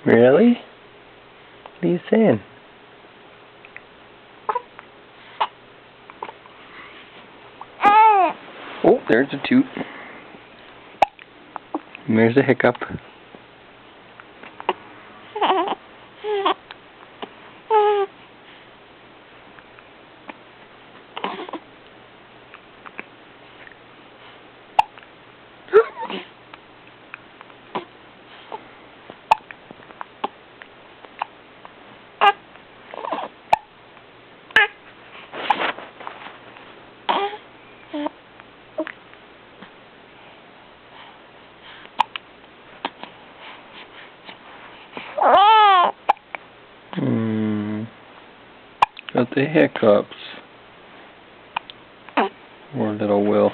Really? What are you saying? Oh, there's a toot. And there's a hiccup. Got the hiccups. Poor little Will.